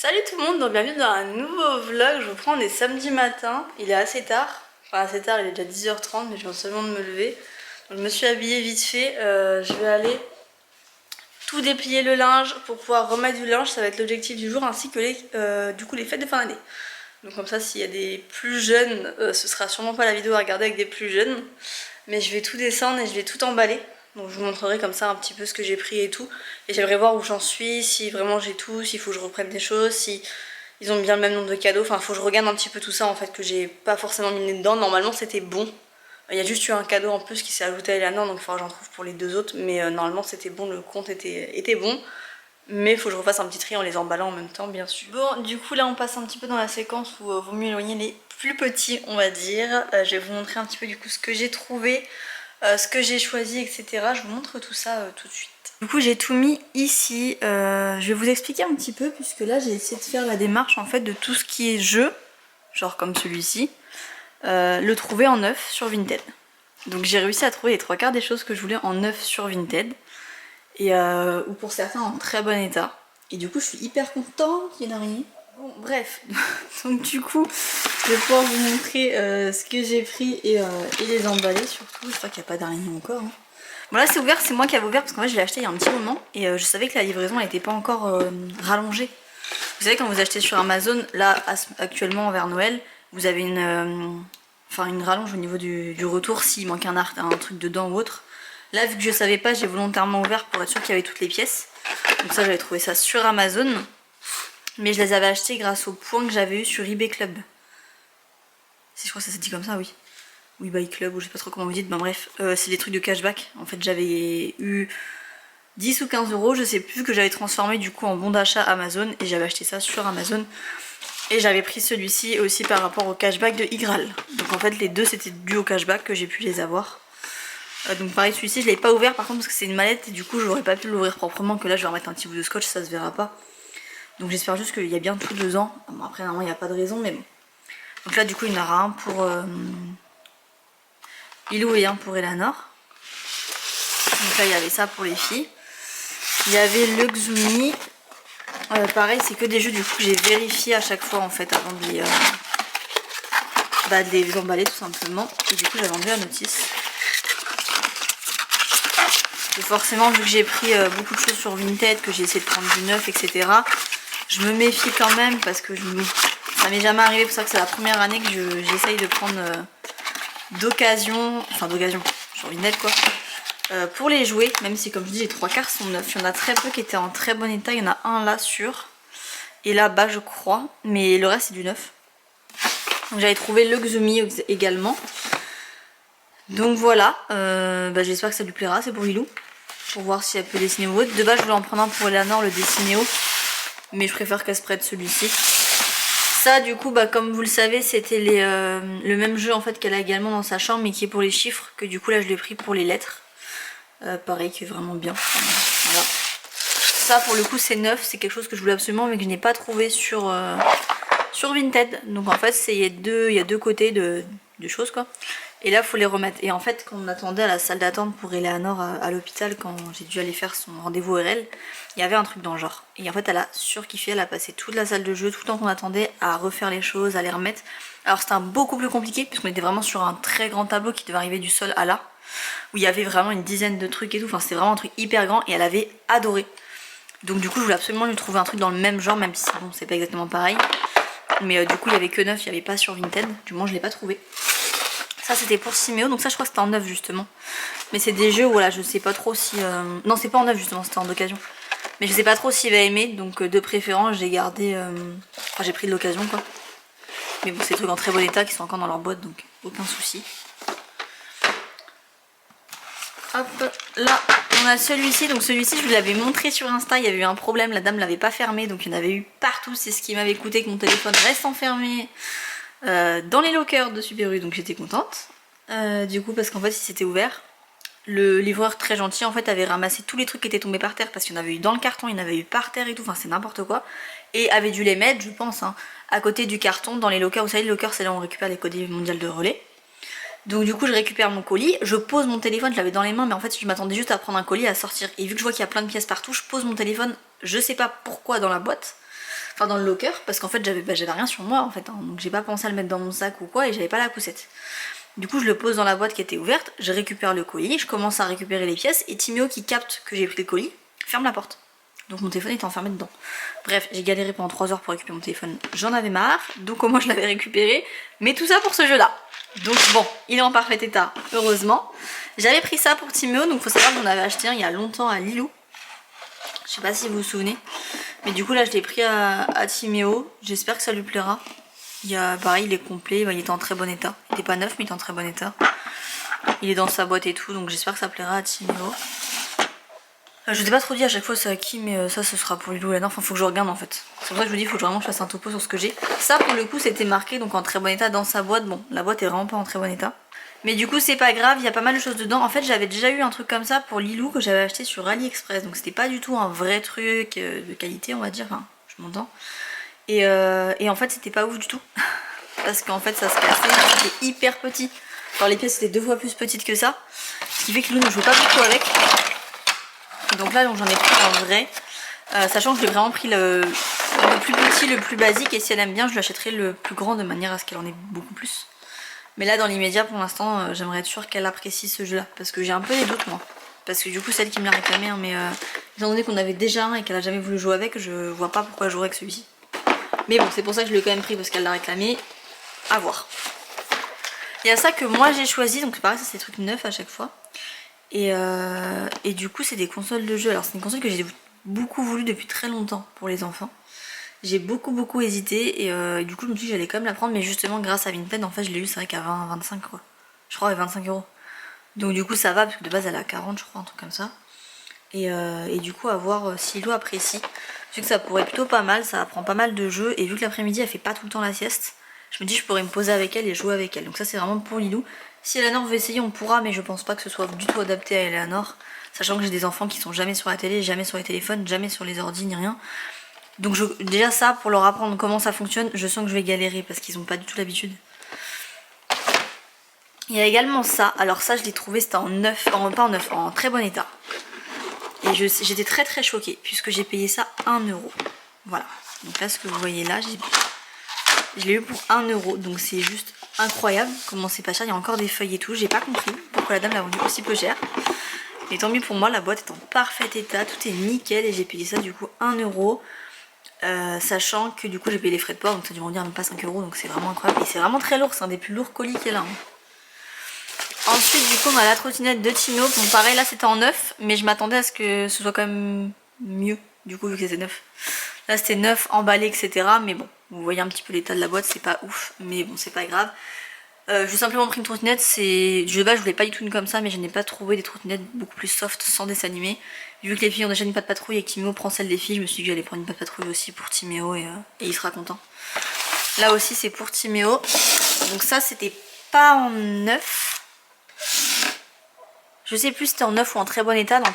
Salut tout le monde, donc bienvenue dans un nouveau vlog. Je vous prends, on est samedi matin, il est assez tard. Enfin assez tard, il est déjà 10h30 mais je viens seulement de me lever. Donc, je me suis habillée vite fait, je vais aller tout déplier le linge pour pouvoir remettre du linge. Ça va être l'objectif du jour ainsi que les fêtes de fin d'année. Donc comme ça s'il y a des plus jeunes, ce sera sûrement pas la vidéo à regarder avec des plus jeunes. Mais je vais tout descendre et je vais tout emballer. Donc je vous montrerai comme ça un petit peu ce que j'ai pris et tout. Et j'aimerais voir où j'en suis, si vraiment j'ai tout, s'il faut que je reprenne des choses, si ils ont bien le même nombre de cadeaux. Enfin faut que je regarde un petit peu tout ça en fait, que j'ai pas forcément mis le nez dedans. Normalement c'était bon. Il y a juste eu un cadeau en plus qui s'est ajouté à Eleanor, donc il faudra que j'en trouve pour les deux autres. Mais normalement c'était bon, le compte était bon. Mais il faut que je refasse un petit tri en les emballant en même temps, bien sûr. Bon, du coup, là, on passe un petit peu dans la séquence où vaut mieux éloigner les plus petits, on va dire. Je vais vous montrer un petit peu, du coup, ce que j'ai trouvé, ce que j'ai choisi, etc. Je vous montre tout ça tout de suite. Du coup, j'ai tout mis ici. Je vais vous expliquer un petit peu, puisque là, j'ai essayé de faire la démarche, en fait, de tout ce qui est jeu, genre comme celui-ci, le trouver en neuf sur Vinted. Donc, j'ai réussi à trouver les trois quarts des choses que je voulais en neuf sur Vinted. Et ou pour certains en très bon état. Et du coup je suis hyper contente qu'il n'y en a rien. Bon bref, donc du coup je vais pouvoir vous montrer ce que j'ai pris et les emballer surtout. Je crois qu'il n'y a pas d'araignée encore. Hein. Bon là c'est ouvert, c'est moi qui avais ouvert parce qu'en fait je l'ai acheté il y a un petit moment et je savais que la livraison n'était pas encore rallongée. Vous savez quand vous achetez sur Amazon, là actuellement vers Noël, vous avez une rallonge au niveau du retour s'il manque un truc dedans ou autre. Là, vu que je savais pas, j'ai volontairement ouvert pour être sûr qu'il y avait toutes les pièces. Donc ça, j'avais trouvé ça sur Amazon. Mais je les avais achetés grâce aux points que j'avais eu sur eBay Club. Si je crois que ça se dit comme ça, oui. Ou eBay Club, ou je sais pas trop comment vous dites. Ben bref, c'est des trucs de cashback. En fait, j'avais eu 10 ou 15 euros, je sais plus, que j'avais transformé du coup en bon d'achat Amazon. Et j'avais acheté ça sur Amazon. Et j'avais pris celui-ci aussi par rapport au cashback de Igral. Donc en fait, les deux, c'était dû au cashback que j'ai pu les avoir. Donc pareil, celui-ci je l'ai pas ouvert par contre parce que c'est une mallette et du coup j'aurais pas pu l'ouvrir proprement, que là je vais remettre un petit bout de scotch, ça se verra pas. Donc j'espère juste qu'il y a bien tout 2 ans. Bon, après normalement il n'y a pas de raison mais bon. Donc là du coup il y en aura un pour Ilou et un pour Eleanor. Donc là il y avait ça pour les filles. Il y avait le Xumi. Pareil c'est que des jeux du coup que j'ai vérifié à chaque fois en fait avant de les emballer tout simplement. Et du coup j'avais enlevé la notice. Et forcément vu que j'ai pris beaucoup de choses sur Vinted, que j'ai essayé de prendre du neuf etc, je me méfie quand même parce que ça m'est jamais arrivé, pour ça que c'est la première année que j'essaye de prendre d'occasion sur Vinted quoi, pour les jouer, même si comme je dis les trois quarts sont neufs. Il y en a très peu qui étaient en très bon état, il y en a un là sûr et là-bas je crois, mais le reste c'est du neuf. Donc j'avais trouvé le Xumi également. Donc voilà, j'espère que ça lui plaira, c'est pour Ilou. Pour voir si elle peut dessiner ou autre. De base je voulais en prendre un pour Eleanor, le Dessinéo, mais je préfère qu'elle se prête celui-ci. Ça du coup comme vous le savez c'était le même jeu en fait qu'elle a également dans sa chambre mais qui est pour les chiffres, que du coup là je l'ai pris pour les lettres. Pareil qui est vraiment bien. Voilà. Ça pour le coup c'est neuf, c'est quelque chose que je voulais absolument mais que je n'ai pas trouvé sur Vinted. Donc en fait il y a deux côtés de choses quoi. Et là faut les remettre. Et en fait quand on attendait à la salle d'attente pour Eleanor à l'hôpital, quand j'ai dû aller faire son rendez-vous ORL, il y avait un truc dans le genre. Et en fait elle a surkiffé, elle a passé toute la salle de jeu, tout le temps qu'on attendait, à refaire les choses, à les remettre. Alors c'était beaucoup plus compliqué puisqu'on était vraiment sur un très grand tableau qui devait arriver du sol à là, où il y avait vraiment une dizaine de trucs et tout, enfin c'était vraiment un truc hyper grand et elle avait adoré. Donc du coup je voulais absolument lui trouver un truc dans le même genre, même si bon c'est pas exactement pareil. Mais du coup il y avait que neuf, il n'y avait pas sur Vinted, du moins je l'ai pas trouvé. Ça c'était pour Siméo, donc ça je crois que c'était en neuf justement. Mais c'est des jeux où voilà, je sais pas trop si... Non c'est pas en neuf justement, c'était en occasion. Mais je sais pas trop s'il va aimer, donc de préférence j'ai gardé... Enfin j'ai pris de l'occasion quoi. Mais bon c'est des trucs en très bon état qui sont encore dans leur boîte, donc aucun souci. Hop, là on a celui-ci, donc celui-ci je vous l'avais montré sur Insta, il y avait eu un problème, la dame l'avait pas fermé, donc il y en avait eu partout, c'est ce qui m'avait coûté que mon téléphone reste enfermé dans les lockers de Super U, donc j'étais contente. Du coup parce qu'en fait il s'était ouvert, le livreur très gentil en fait avait ramassé tous les trucs qui étaient tombés par terre, parce qu'il y en avait eu dans le carton, il y en avait eu par terre et tout, enfin c'est n'importe quoi, et avait dû les mettre je pense hein, à côté du carton dans les lockers. Vous savez le locker c'est là où on récupère les colis mondiaux de relais. Donc du coup je récupère mon colis, je pose mon téléphone, je l'avais dans les mains mais en fait je m'attendais juste à prendre un colis, à sortir, et vu que je vois qu'il y a plein de pièces partout, je pose mon téléphone, je sais pas pourquoi dans la boîte, enfin dans le locker, parce qu'en fait j'avais rien sur moi en fait, hein, donc j'ai pas pensé à le mettre dans mon sac ou quoi, et j'avais pas la poussette. Du coup je le pose dans la boîte qui était ouverte, je récupère le colis, je commence à récupérer les pièces, et Timéo qui capte que j'ai pris le colis, ferme la porte. Donc mon téléphone était enfermé dedans. Bref, j'ai galéré pendant 3 heures pour récupérer mon téléphone, j'en avais marre, donc comment je l'avais récupéré, mais tout ça pour ce jeu là. Donc bon, il est en parfait état, heureusement. J'avais pris ça pour Timéo, donc faut savoir qu'on avait acheté un il y a longtemps à Lilou. Je sais pas si vous vous souvenez. Mais du coup là je l'ai pris à Timéo. J'espère que ça lui plaira. Pareil, il est complet, il était en très bon état. Il était pas neuf mais il était en très bon état. Il est dans sa boîte et tout, donc j'espère que ça plaira à Timéo. Je t'ai pas trop dit à chaque fois c'est à qui, mais ça ce sera pour Lilou et Lana. Enfin faut que je regarde en fait. C'est pour ça que je vous dis, il faut que vraiment je fasse un topo sur ce que j'ai. Ça pour le coup c'était marqué donc en très bon état dans sa boîte. Bon, la boîte est vraiment pas en très bon état. Mais du coup c'est pas grave, il y a pas mal de choses dedans. En fait j'avais déjà eu un truc comme ça pour Lilou que j'avais acheté sur AliExpress. Donc c'était pas du tout un vrai truc de qualité on va dire, enfin je m'entends. Et en fait c'était pas ouf du tout. Parce qu'en fait ça se cassait, c'était hyper petit. Alors les pièces étaient 2 fois plus petites que ça. Ce qui fait que Lilou ne jouait pas beaucoup avec. Et donc là j'en ai pris un vrai. Sachant que j'ai vraiment pris le plus petit, le plus basique. Et si elle aime bien je lui achèterai le plus grand de manière à ce qu'elle en ait beaucoup plus. Mais là dans l'immédiat pour l'instant j'aimerais être sûre qu'elle apprécie ce jeu là. Parce que j'ai un peu des doutes moi. Parce que du coup c'est elle qui me l'a réclamé hein, mais étant donné qu'on avait déjà un et qu'elle a jamais voulu jouer avec, je vois pas pourquoi elle jouerait avec celui-ci. Mais bon c'est pour ça que je l'ai quand même pris parce qu'elle l'a réclamé. À voir. Il y a ça que moi j'ai choisi, donc pareil ça c'est des trucs neufs à chaque fois. Et du coup c'est des consoles de jeux. Alors c'est une console que j'ai beaucoup voulu depuis très longtemps pour les enfants. J'ai beaucoup hésité et du coup je me suis dit que j'allais quand même la prendre, mais justement grâce à Vinted en fait je l'ai eu c'est vrai qu'à 20-25 quoi. Je crois à 25 €. Donc du coup ça va parce que de base elle est à 40 je crois, un truc comme ça. Et du coup à voir si Lilo apprécie. Je sais que ça pourrait être plutôt pas mal, ça apprend pas mal de jeux et vu que l'après-midi elle fait pas tout le temps la sieste, je me dis que je pourrais me poser avec elle et jouer avec elle. Donc ça c'est vraiment pour Lilou. Si Eleanor veut essayer on pourra, mais je pense pas que ce soit du tout adapté à Eleanor. Sachant que j'ai des enfants qui sont jamais sur la télé, jamais sur les téléphones, jamais sur les ordi ni rien. Donc déjà ça, pour leur apprendre comment ça fonctionne, je sens que je vais galérer parce qu'ils n'ont pas du tout l'habitude. Il y a également ça, alors ça je l'ai trouvé, c'était en neuf, pas en neuf, en très bon état. Et j'étais très choquée puisque j'ai payé ça 1 €. Voilà, donc là ce que vous voyez là, je l'ai eu pour 1 €, donc c'est juste incroyable comment c'est pas cher. Il y a encore des feuilles et tout, j'ai pas compris pourquoi la dame l'a vendu aussi peu cher. Mais tant mieux pour moi, la boîte est en parfait état, tout est nickel et j'ai payé ça du coup 1 €. Sachant que du coup j'ai payé les frais de port, donc ça a dû revenir même pas 5 €, donc c'est vraiment incroyable. Et c'est vraiment très lourd, c'est un des plus lourds colis qu'elle a. Ensuite du coup on a la trottinette de Timéo. Bon pareil là c'était en neuf, mais je m'attendais à ce que ce soit quand même mieux du coup vu que c'était neuf. Là c'était neuf, emballé etc. Mais bon, vous voyez un petit peu l'état de la boîte, c'est pas ouf, mais bon c'est pas grave. J'ai simplement pris une trottinette, de base je voulais pas du tout une comme ça, mais je n'ai pas trouvé des trottinettes beaucoup plus soft sans dessin animé. Vu que les filles ont déjà une patte patrouille et que Timéo prend celle des filles, je me suis dit que j'allais prendre une patte patrouille aussi pour Timéo et il sera content. Là aussi c'est pour Timéo. Donc ça c'était pas en neuf. Je sais plus si c'était en neuf ou en très bon état. Dans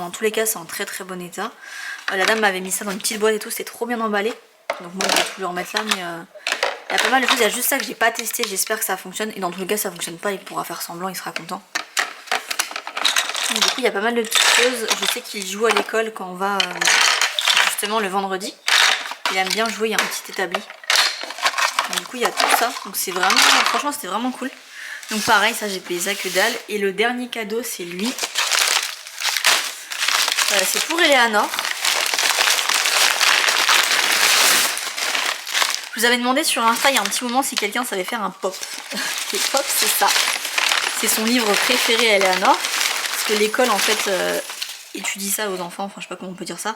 tous les cas c'est en très bon état. La dame m'avait mis ça dans une petite boîte et tout, c'était trop bien emballé. Donc moi je vais tout lui remettre là, mais il y a pas mal de choses. Il y a juste ça que j'ai pas testé, j'espère que ça fonctionne. Et dans tous les cas ça fonctionne pas, il pourra faire semblant, il sera content. Du coup il y a pas mal de petites choses. Je sais qu'il joue à l'école quand on va justement le vendredi. Il aime bien jouer, il y a un petit établi. Donc, du coup il y a tout ça. Donc c'est vraiment, franchement c'était vraiment cool. Donc pareil, ça j'ai payé ça que dalle. Et le dernier cadeau c'est lui. C'est pour Eleanor. Je vous avais demandé sur Insta il y a un petit moment si quelqu'un savait faire un pop. Et pop c'est ça. C'est son livre préféré à Eleanor. Parce que l'école en fait étudie ça aux enfants, enfin je sais pas comment on peut dire ça.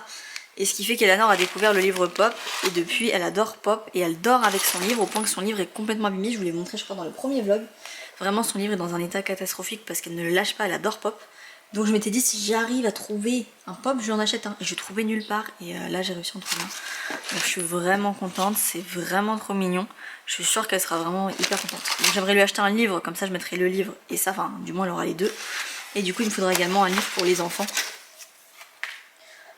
Et ce qui fait qu'Eleanor a découvert le livre Pop. Et depuis elle adore Pop et elle dort avec son livre au point que son livre est complètement abîmé. Je vous l'ai montré je crois dans le premier vlog. Vraiment son livre est dans un état catastrophique parce qu'elle ne le lâche pas, elle adore Pop. Donc je m'étais dit si j'arrive à trouver un Pop, je lui en achète un. Et je trouvais nulle part et là j'ai réussi à en trouver un. Donc je suis vraiment contente, c'est vraiment trop mignon. Je suis sûre qu'elle sera vraiment hyper contente. Donc j'aimerais lui acheter un livre, comme ça je mettrai le livre et ça, enfin du moins elle aura les deux. Et du coup il me faudra également un livre pour les enfants.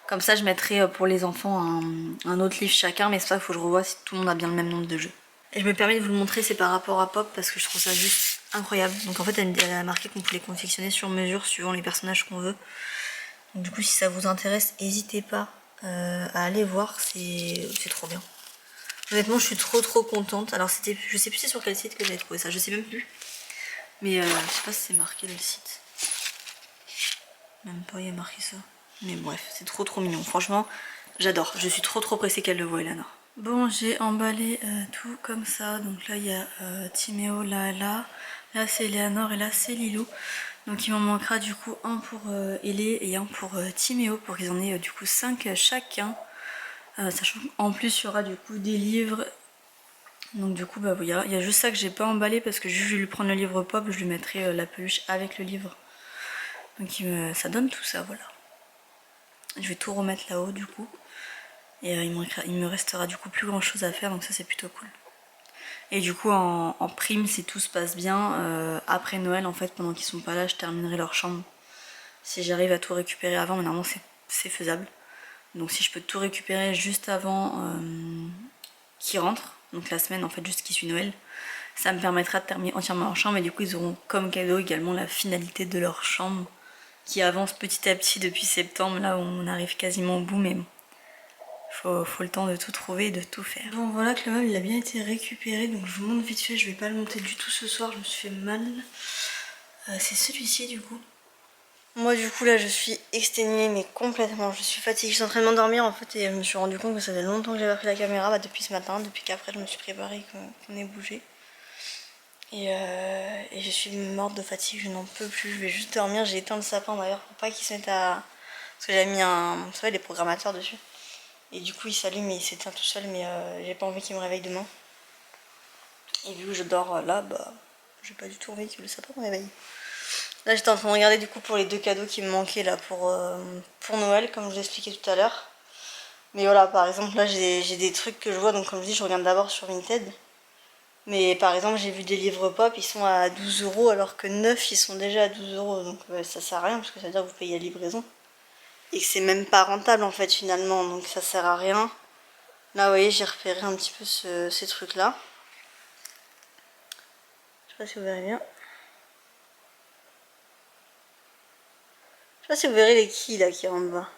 Comme ça je mettrai pour les enfants un autre livre chacun, mais c'est ça qu'il faut que je revoie si tout le monde a bien le même nombre de jeux. Et je me permets de vous le montrer, c'est par rapport à Pop parce que je trouve ça juste incroyable. Donc en fait elle a marqué qu'on pouvait confectionner sur mesure suivant les personnages qu'on veut. Donc du coup si ça vous intéresse, n'hésitez pas à aller voir, c'est trop bien. Honnêtement, je suis trop contente. Alors, c'était, je sais plus c'est sur quel site que j'avais trouvé ça, je sais même plus. Mais je sais pas si c'est marqué le site. Même pas, il y a marqué ça. Mais bref, c'est trop mignon. Franchement, j'adore. Je suis trop pressée qu'elle le voie, Elana. Bon, j'ai emballé tout comme ça. Donc là, il y a Timéo, là. Là, c'est Eleanor et là, c'est Lilou. Donc il m'en manquera du coup un pour Elé et un pour Timéo pour qu'ils en aient du coup 5 chacun. Sachant qu'en plus, il y aura du coup des livres. Donc du coup, bah il y a juste ça que j'ai pas emballé parce que je vais lui prendre le livre pop, je lui mettrai la peluche avec le livre. Donc ça donne tout ça, voilà. Je vais tout remettre là-haut du coup. Et il me restera du coup plus grand chose à faire, donc ça c'est plutôt cool. Et du coup en prime, si tout se passe bien, après Noël en fait, pendant qu'ils sont pas là, je terminerai leur chambre. Si j'arrive à tout récupérer avant, mais normalement c'est faisable. Donc si je peux tout récupérer juste avant qu'ils rentrent, donc la semaine en fait juste qui suit Noël, ça me permettra de terminer entièrement leur chambre et du coup ils auront comme cadeau également la finalité de leur chambre qui avance petit à petit depuis septembre, là où on arrive quasiment au bout, mais faut le temps de tout trouver et de tout faire. Bon voilà que le meuble il a bien été récupéré, donc je vous montre vite fait, je vais pas le monter du tout ce soir, je me suis fait mal. C'est celui-ci du coup. Moi du coup là je suis exténuée mais complètement, je suis fatiguée, je suis en train de m'endormir en fait et je me suis rendu compte que ça faisait longtemps que j'avais pris la caméra, depuis ce matin, depuis qu'après je me suis préparée qu'on ait bougé. Et je suis morte de fatigue, je n'en peux plus, je vais juste dormir, j'ai éteint le sapin d'ailleurs pour pas qu'il se mette à... Parce que j'avais mis vous savez, des programmateurs dessus. Et du coup il s'allume et il s'éteint tout seul mais j'ai pas envie qu'il me réveille demain. Et vu que je dors là, bah j'ai pas du tout envie que le sapin me réveille. Là j'étais en train de regarder du coup pour les 2 cadeaux qui me manquaient là pour Noël comme je vous expliquais tout à l'heure. Mais voilà, par exemple là j'ai des trucs que je vois, donc comme je dis je regarde d'abord sur Vinted. Mais par exemple j'ai vu des livres pop, ils sont à 12 € alors que 9 ils sont déjà à 12 €. Donc ça sert à rien parce que ça veut dire que vous payez la livraison. Et que c'est même pas rentable en fait finalement, donc ça sert à rien. Là vous voyez j'ai repéré un petit peu ces trucs là. Je sais pas si vous verrez bien. Je sais pas si vous verrez les quilles là qui rentrent bas.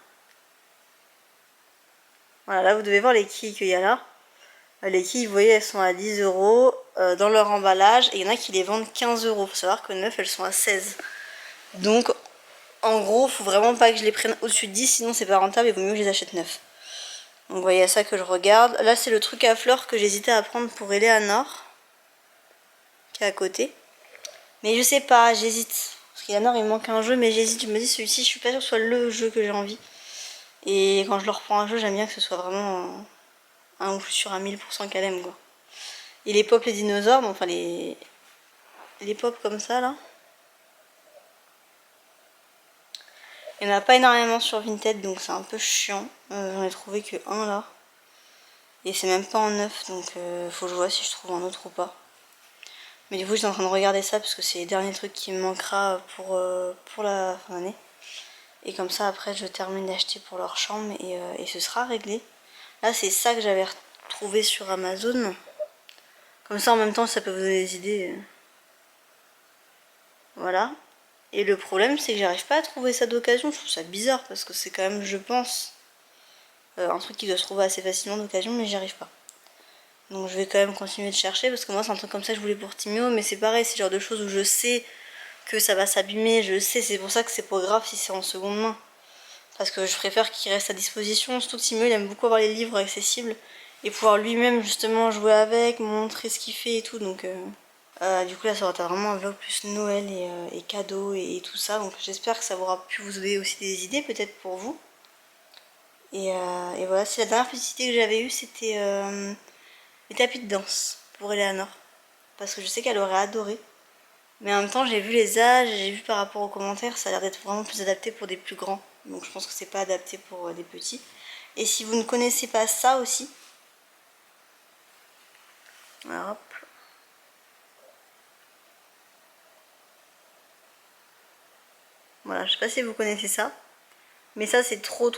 Voilà, là vous devez voir les quilles qu'il y a là. Les quilles, vous voyez, elles sont à 10 € dans leur emballage. Et il y en a qui les vendent 15 €. Il faut savoir que 9, elles sont à 16. Donc, en gros, faut vraiment pas que je les prenne au-dessus de 10, sinon c'est pas rentable. Il vaut mieux que je les achète 9. Donc, vous voyez, à ça que je regarde. Là, c'est le truc à fleurs que j'hésitais à prendre pour Eleanor, qui est à côté. Mais je sais pas, j'hésite. Parce qu'Eleanor, il me manque un jeu, mais j'hésite. Je me dis, celui-ci, je suis pas sûre que ce soit le jeu que j'ai envie. Et quand je leur prends un jeu, j'aime bien que ce soit vraiment un ou sur un 1000% qu'elle aime, quoi. Et les pop les dinosaures, bon, enfin les pop comme ça là. Il n'y en a pas énormément sur Vinted donc c'est un peu chiant. J'en ai trouvé que un là. Et c'est même pas en neuf donc faut que je vois si je trouve un autre ou pas. Mais du coup j'étais en train de regarder ça parce que c'est les derniers trucs qui me manquera pour la fin d'année. Et comme ça après je termine d'acheter pour leur chambre et ce sera réglé. Là c'est ça que j'avais retrouvé sur Amazon. Comme ça en même temps ça peut vous donner des idées. Voilà. Et le problème c'est que j'arrive pas à trouver ça d'occasion. Je trouve ça bizarre parce que c'est quand même, je pense, un truc qui doit se trouver assez facilement d'occasion, mais j'y arrive pas. Donc je vais quand même continuer de chercher parce que moi c'est un truc comme ça que je voulais pour Timéo, mais c'est pareil, c'est le genre de choses où je sais que ça va s'abîmer, je sais, c'est pour ça que c'est pas grave si c'est en seconde main. Parce que je préfère qu'il reste à disposition, surtout que Timéo il aime beaucoup avoir les livres accessibles et pouvoir lui-même justement jouer avec, montrer ce qu'il fait et tout, donc... du coup là ça va être vraiment un vlog plus Noël et cadeaux et tout ça, donc j'espère que ça aura pu vous donner aussi des idées peut-être pour vous. Et voilà, c'est la dernière petite idée que j'avais eue, c'était les tapis de danse pour Eleanor. Parce que je sais qu'elle aurait adoré. Mais en même temps j'ai vu les âges, j'ai vu par rapport aux commentaires, ça a l'air d'être vraiment plus adapté pour des plus grands. Donc je pense que c'est pas adapté pour des petits. Et si vous ne connaissez pas ça aussi, alors hop. Voilà, je sais pas si vous connaissez ça. Mais ça c'est trop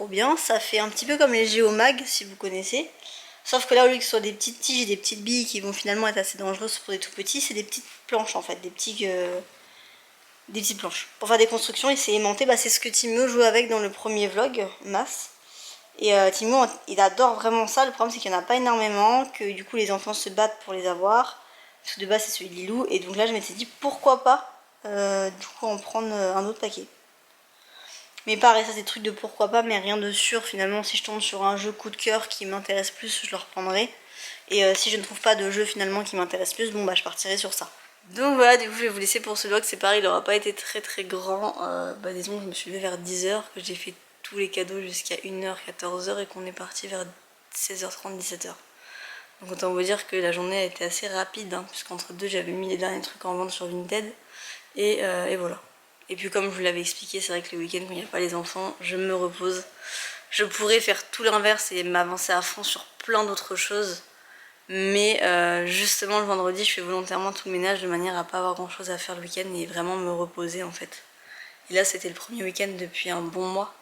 bien. Ça fait un petit peu comme les Géomag si vous connaissez. Sauf que là au lieu que ce soit des petites tiges et des petites billes qui vont finalement être assez dangereuses pour des tout petits, c'est des petites planches en fait, des petites planches. Pour faire des constructions et c'est aimanté, bah, c'est ce que Timéo joue avec dans le premier vlog, Mas. Et Timur, il adore vraiment ça. Le problème, c'est qu'il n'y en a pas énormément, que du coup, les enfants se battent pour les avoir. Parce que de base, c'est celui de Lilou. Et donc là, je m'étais dit, pourquoi pas du coup en prendre un autre paquet. Mais pareil, ça c'est des trucs de pourquoi pas, mais rien de sûr. Finalement, si je tombe sur un jeu coup de cœur qui m'intéresse plus, je le reprendrai. Et si je ne trouve pas de jeu finalement qui m'intéresse plus, bon bah je partirai sur ça. Donc voilà, du coup je vais vous laisser pour ce vlog, c'est pareil, il n'aura pas été très grand. Disons que je me suis levée vers 10h, que j'ai fait tous les cadeaux jusqu'à 1h, 14h et qu'on est parti vers 16h30, 17h. Donc autant vous dire que la journée a été assez rapide, hein, puisqu'entre deux j'avais mis les derniers trucs en vente sur Vinted. Et voilà. Et puis comme je vous l'avais expliqué, c'est vrai que le week-end quand il n'y a pas les enfants, je me repose. Je pourrais faire tout l'inverse et m'avancer à fond sur plein d'autres choses. Mais justement le vendredi je fais volontairement tout le ménage de manière à pas avoir grand chose à faire le week-end et vraiment me reposer en fait. Et là c'était le premier week-end depuis un bon mois.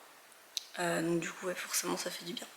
Donc du coup ouais, forcément ça fait du bien.